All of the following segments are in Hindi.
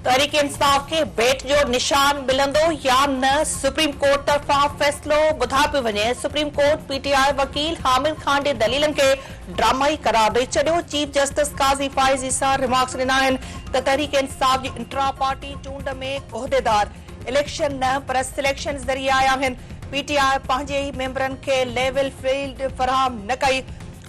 तहरीक इंसाफ के बेट जो निशान मिलंदो या न सुप्रीम कोर्ट तरफा फैसलो बुधा पे वने। सुप्रीम कोर्ट पीटीआई वकील हामिद खान जे दलीलन के ड्रामाई करार दे छड़ियो। चीफ जस्टिस काजी फाइज ईसा रिमार्क्स ॾिना आहिनि त तहरीक इंसाफ जी इंट्रा पार्टी चूंड में उहिदेदार इलेक्शन न पर सिलेक्शन ज़रिए आया आहिनि। पीटीआई पंहिंजे ई मेंबरनि खे लेवल फील्ड फराहम न कई।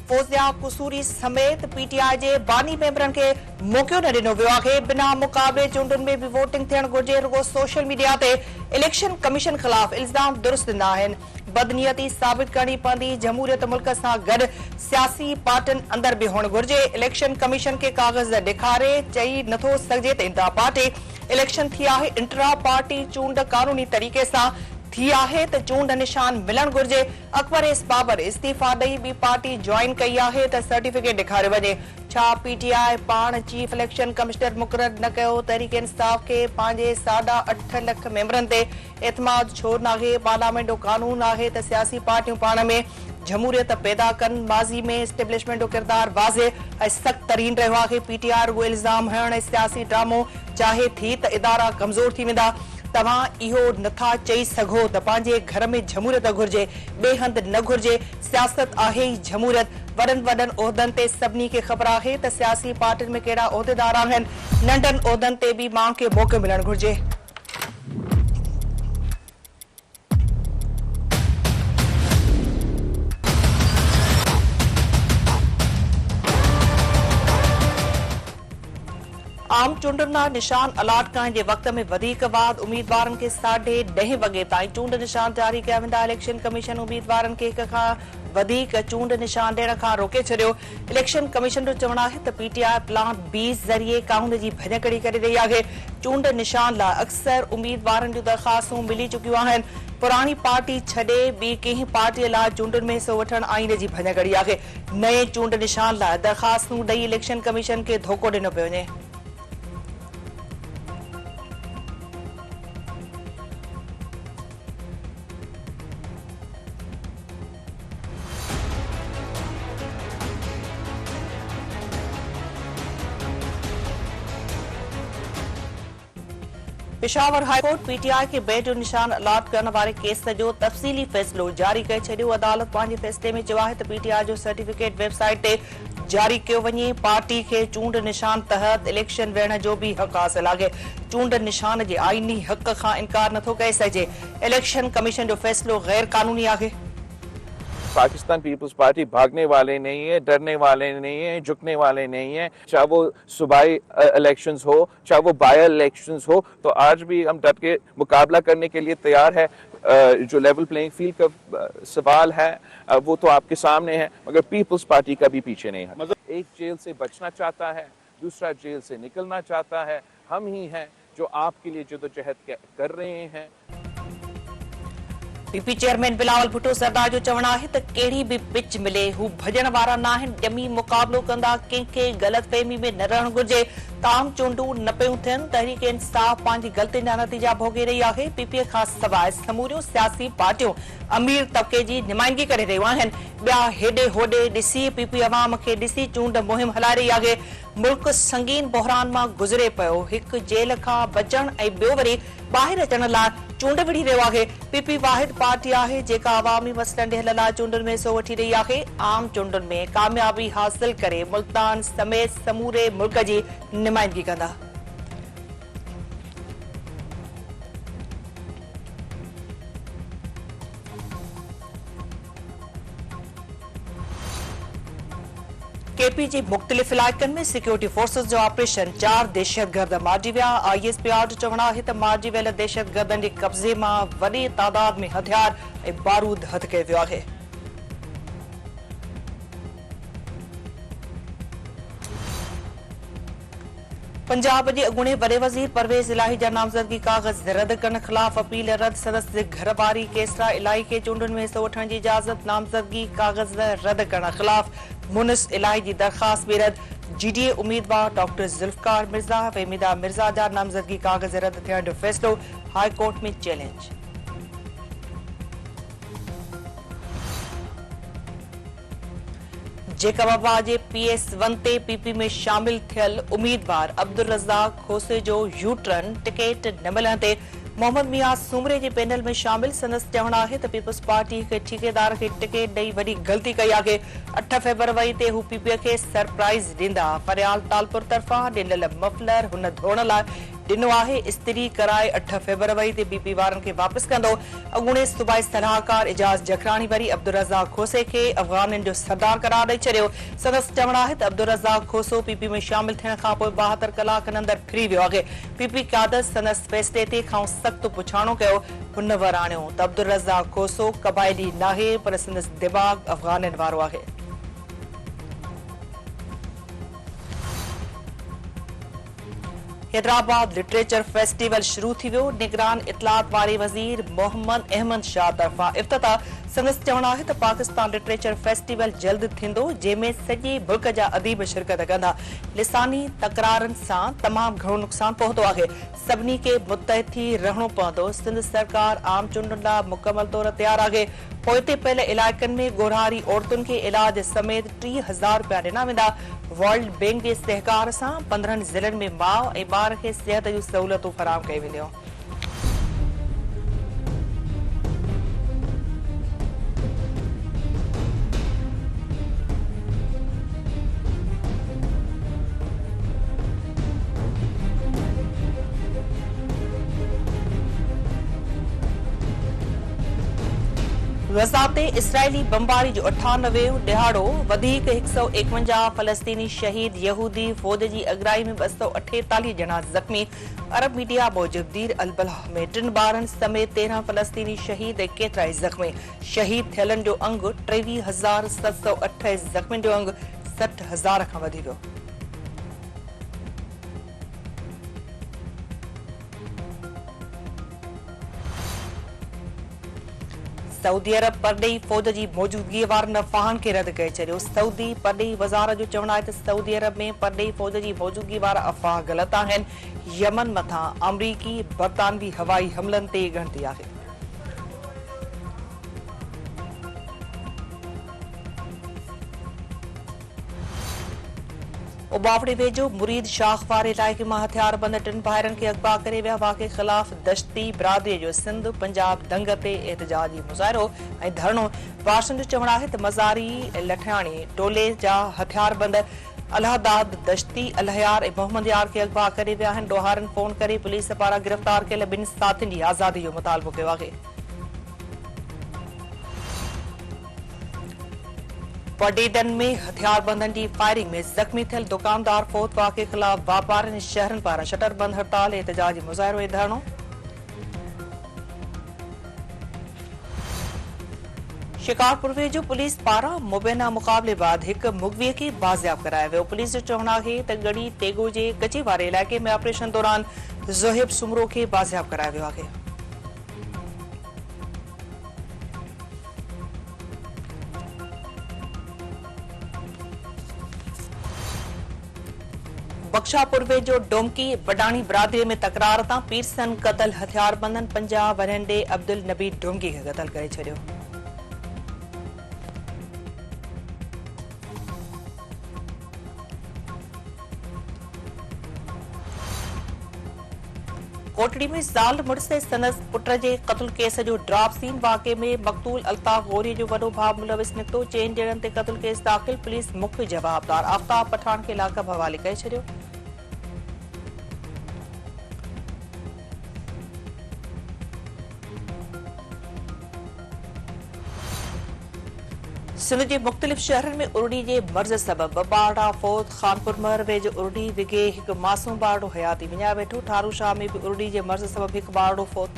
फौजिया कुसूरी समेत पीटीआई जे बानी मेंबरनि खे मौक़ो न ॾिनो वियो आहे। बिना मुक़ाबले चूंडुनि में बि वोटिंग थियण घुर्जे। रुगो सोशल मीडिया ते इलेक्शन कमीशन ख़िलाफ़ इल्ज़ाम दुरुस्त ॾिना आहिनि। बदनीयती साबित करणी पवंदी। जमहूरियत मुल्क सां गॾु सियासी पार्टियुनि अंदर बि हुअणु घुर्जे। इलेक्शन कमीशन खे काग़ज़ ॾेखारे चई नथो सघिजे त इंट्रा पार्टी इलेक्शन थी आहे। इंट्रा पार्टी चूंड कानूनी तरीक़े सां थी आहे त चूंड निशान मिलण घुर्जे। अकबर एस बाबर इस्तीफ़ा ॾेई ॿी पार्टी ज्वाइन कई आहे त सर्टिफिकेट ॾेखारियो वञे। छा पीटीआई पाण चीफ इलेक्शन कमिश्नर मुक़रर न कयो? तहरीक इंसाफ खे पंहिंजे 8.5 लख मेंबरनि ते एतमाद छो नाहे? पार्लियामेंट जो कानून आहे त सियासी पार्टियूं पाण में जमहूरियत पैदा कनि। माज़ी में एस्टेब्लिशमेंट जो किरदार वाज़े ऐं सख़्त तरीन रहियो आहे। पीटीआई रुगो इल्ज़ाम हणण ऐं सियासी ड्रामो चाहे थी त इदारा कमज़ोर थी वेंदा। तव्हां इहो नथा चई सघो त पंहिंजे घर में जमहूरियत घुर्जे, ॿिए हंधि न घुर्जे। सियासत आहे ई जमहूरियत। वॾनि वॾनि उहिदनि ते सभिनी खे ख़बर आहे त सियासी पार्टियुनि में कहिड़ा उहिदेदार आहिनि। नंढनि उहिदनि ते बि माण्हुनि खे मौक़ो मिलणु घुर्जे। आम चूंडुनि मां निशान अलाट करण जे वक़्त में वधीक वाद उम्मीदवारनि खे 10:30 वॻे ताईं चूंड निशान जारी कया वेंदा। इलेक्शन कमीशन उम्मीदवारनि खे हिक खां वधीक चूंड निशान ॾियण खां रोके छॾियो। इलेक्शन कमीशन जो चवणु आहे त पीटीआई प्लान बी ज़रिए कानून जी भञकड़ी करे रही आहे। चूंड निशान लाइ अक्सर उम्मीदवारनि जूं दरख़्वास्तूं मिली चुकियूं आहिनि। पुरानी पार्टी छॾे ॿी कंहिं पार्टीअ लाइ चूंडुनि में हिसो वठणु आईन जी भञकड़ी आहे। नए चूंड निशान लाइ दरख़्वास्तूं ॾेई इलेक्शन कमीशन खे धोखो ॾिनो पियो वञे। पेशावर हाईकोर्ट पीटीआई के बेट जो निशान अलाट करण वारे केस जो तफ़सीली फ़ैसिलो जारी करे छॾियो। अदालत पंहिंजे फ़ैसिले में चयो आहे त पीटीआई जो सर्टिफिकेट वेबसाइट ते जारी कयो वञे। पार्टी खे चूंड निशान तहत इलेक्शन विहण जो भी हक़ हासिल आहे। चूंड निशान जे आईनी हक़ खां इनकार नथो करे सघिजे। इलेक्शन कमीशन जो फ़ैसिलो गैर कानूनी आहे। पाकिस्तान पीपल्स पार्टी भागने वाले नहीं है, डरने वाले नहीं है, झुकने वाले नहीं है। चाहे वो सूबाई इलेक्शंस हो, चाहे वो बाय इलेक्शंस हो, तो आज भी हम डट के मुकाबला करने के लिए तैयार है। जो लेवल प्लेइंग फील्ड का सवाल है वो तो आपके सामने है, मगर पीपल्स पार्टी का भी पीछे नहीं है। मतलब एक जेल से बचना चाहता है, दूसरा जेल से निकलना चाहता है। हम ही हैं जो आपके लिए जदोजहद कर रहे हैं। पीपी चेयरमैन बिलावल भुट्टो सरदार जो चवणु आहे त कहिड़ी बि पिच मिले हू भॼण वारा न आहिनि। ॼमी मुक़ाबलो कंदा। कंहिंखे ग़लतफ़हमी में न रहणु घुर्जे। ताम चूंडूं न पियूं थियनि। तहरीक इंसाफ पंहिंजी ग़लतियुनि जा नतीजा भोगे रही आहे। पीपीए खां सवाइ समूरियूं सियासी पार्टियूं अमीर तबिके जी नुमाइंदगी करे रहियूं आहिनि। ॿिया हेॾे होॾे ॾिसी पीपी अवाम खे ॾिसी चूंड मुहिम हलाए रही आहे। मुल्क संगीन बहरान मां गुज़रे पियो। हिकु जेल खां बचण ऐं ॿियो वरी ॿाहिरि अचण लाइ चूंड विढ़ी रहियो आहे। पीपी वाहिद पार्टी आहे जेका अवामी मसइलनि ॾे हल लाइ चूंडुनि में हिसो वठी रही आहे। आम चूंडुनि में कामयाबी हासिल करे मुल्तान समेत समूरे मुल्क जी नुमाइंदगी कंदा। केपी जी मुख़्तलिफ़ इलाइक़नि में सिक्योरिटी फोर्सेस जो ऑपरेशन 4 दहशतगर्द मारिजी विया। ISPR जो चवणु आहे त मारिजी वियल दहशतगर्दनि जे कब्ज़े मां वॾी तादाद में हथियार ऐं बारूद हथ कयो वियो आहे। पंजाब जे अॻूणे वॾे वज़ीर परवेज़ इलाही जा नामज़दगी काग़ज़ रद्द करण ख़िलाफ़ अपील रद्द। सदस्य घरवारी केसरा इलाही खे चूंडुनि में हिसो वठण जी इजाज़त। नामज़दगी काग़ज़ रद्द करण ख़िलाफ़ मुनिस इलाही जी दरख़्वास्त बि रद्द। GDA उम्मीदवार डॉक्टर ज़ुल्फ़कार मिर्ज़ा फ़हमीदा मिर्ज़ा जा नामज़दगी काग़ज़ रद्द थियण जो फ़ैसिलो हाई कोर्ट में चैलेंज। जेकबाबा जे PS1 ते PP में शामिल थियल उम्मीदवार अब्दुल रज़ाक खोसे जो यू टर्न टिकट न मिलण ते मोहम्मद मियां सूमरे जे पैनल में शामिल संदसि चवणु आहे त पीपल्स पार्टी के ठेकेदार खे टिकट ॾेई वॾी ग़लती कई आहे। 8 फरवरी ते हू PP खे सरप्राइज़ ॾींदा। फरियाल तालपुर तरफ़ां ॾिनल मफलर हुन धोइण लाइ ॾिनो आहे। इस्त्री कराए 8 फरवरी ते PP वारनि खे वापसि कंदो। अॻूणे सूबाई सलाहकार एजाज जखराणी वरी अब्दुल रज़ाक खोसे खे अफ़गाननि जो सरदार करार ॾेई छॾियो। संदसि चवणु आहे त अब्दुल रज़ाक खोसो PP में शामिल थियण खां पोइ 72 कलाकनि अंदरि फिरी वियो आहे। PP क़यादत संदसि फ़ैसिले ते खां सख़्तु पुछाणो कयो। हुन वराणियो त अब्दुल रज़ाक खोसो क़बाइली नाहे पर संदसि दिमाग़ अफ़गाननि वारो आहे। हैदराबाद लिटरेचर फेस्टिवल शुरू थी वियो। निगरान इतलात वारे वज़ीर मोहम्मद अहमद शाह तरफ़ां इफ़्तिताह। संदसि चवणु आहे त पाकिस्तान लिटरेचर फेस्टिवल जल्द थींदो जंहिंमें सॼे मुल्क जा अदीब शिरकत कंदा। लिसानी तकरारनि सां तमामु घणो नुक़सानु पहुतो आहे। सभिनी खे मुतहद थी रहणो पवंदो। सिंध सरकार आम चूंडनि लाइ मुकमल तौर तयार आहे। पोइते पियल इलाइक़नि में ॻोड़ारी औरतुनि खे इलाज समेत 30,000 रुपया ॾिना वेंदा। वर्ल्ड बैंक जे सहकार सां 15 ज़िलनि में माउ ऐं ॿार खे सिहत जूं सहूलियतूं फराहम कयूं वेंदियूं। गज़ा ते इसराइली बमबारी जो 98 ॾिहाड़ो वधीक 151 फ़लस्तीनी शहीद। यहूदी फ़ौज जी अगराई में 248 ॼणा ज़ख़्मी। अरब मीडिया मूजिब दीर अल-बलह में 3 ॿारनि समेत 13 फ़लस्तीनी शहीद ऐं केतिराई ज़ख़्मी। शहीद थियलनि जो अंगु 23,728, ज़ख़्मियुनि जो अंगु 60,000 खां वधी वियो। सऊदी अरब परॾेही फ़ौज जी मौजूदगीअ वारनि अफ़वाहनि खे रद्द करे छॾियो। सऊदी परॾेही वज़ारत जो चवणु आहे त सऊदी अरब में परॾेही फ़ौज जी मौजूदगी वारा अफ़वाह ग़लति आहिनि। यमन मथां अमरीकी बरतानवी हवाई हमलनि ते ॻणिती आहे। उबावड़े वेझो मुरीद शाख वारे इलाइक़े मां हथियारबंद 3 भाइरनि खे अगवा करे विया। वाक़े ख़िलाफ़ दश्ती बिरादरीअ जो सिंध पंजाब दंग ते एहतजाजी मुज़ाहिरो ऐं धरणो। वारसनि जो चवणु आहे त मज़ारी लठियाणी टोले जा हथियारबंद अलहदाद दश्ती अलहयार ऐं मोहम्मद यार खे अगवा करे विया आहिनि। ॾोहारनि फ़ोन करे पुलिस पारां गिरफ़्तार कयल 2 साथियुनि जी आज़ादी जो मुतालबो कयो आहे। पडेडन में हथियारबंदनि जी फायरिंग में ज़ख़्मी थियल दुकानदार फौत। वाक़े ख़िलाफ़ वापारियुनि शहरनि पारां शटरबंद हड़ताल एहतजाजी मुज़ाहिरो ऐं धरणो। शिकारपुर वेझो पुलिस पारां मुबैना मुक़ाबले बाद हिकु मुग़वीअ खे बाज़ियाब करायो वियो। पुलिस जो चवणु आहे त गड़ी तेगो जे कचे वारे इलाइक़े में ऑपरेशन दौरान ज़ोहिब सुमरो खे बाज़ियाब करायो वियो आहे। बख्शापुर वेझो डोमकी बडाणी बिरादरीअ में तकरार तां पीरसन क़तल। हथियारबंदनि पंजाब वरंडे अब्दुल नबी डोमकी खे क़तल करे छॾियो। कोटड़ी में ज़ाल मुड़िस संदसि पुट जे क़त्ल केस जो ड्राप सीन। वाक़े में मक़तूल अल्ताफ़ गौरी जो वॾो भाउ मुलविस निकितो। 4 ॼणनि ते क़त्ल केस दाख़िल। पुलिस मुख्य जवाबदार आफ्ताब पठान खे लाकअप हवाले करे छॾियो। सिंध जे मुख़्तलिफ़ शहरनि में उरड़ी जे मर्ज़ सबबि 2 ॿारड़ा फौत। खानपुर महर वेझो उरड़ी विघे हिकु मासूम ॿारड़ो हयाती विञाए वेठो। ठारू शाह में बि उरड़ी जे मर्ज़ सबबि हिकु ॿारड़ो फौत।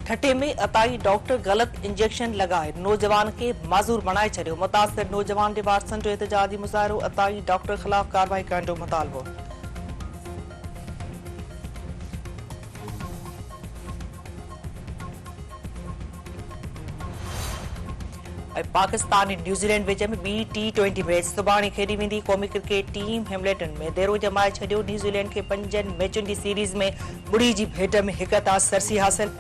ठठे में अताई डॉक्टर ग़लति इंजेक्शन लॻाए नौजवान खे माज़ूर बणाए छॾियो। मुतासिर नौजवान जे वारसनि जो एहतजाजी मुज़ाहिरो। अताई डॉक्टर ख़िलाफ़ कार्रवाई करण जो मुतालबो। पाकिस्तान ऐं न्यूज़ीलैंड विच में ॿी T20 मैच सुभाणे खेॾी वेंदी। क़ौमी क्रिकेट टीम हेमिल्टन में देरो जमाए छॾियो। न्यूज़ीलैंड खे 5 मैचुनि जी सीरीज़ में 0 जी भेट में 1 तां सरसी हासिल।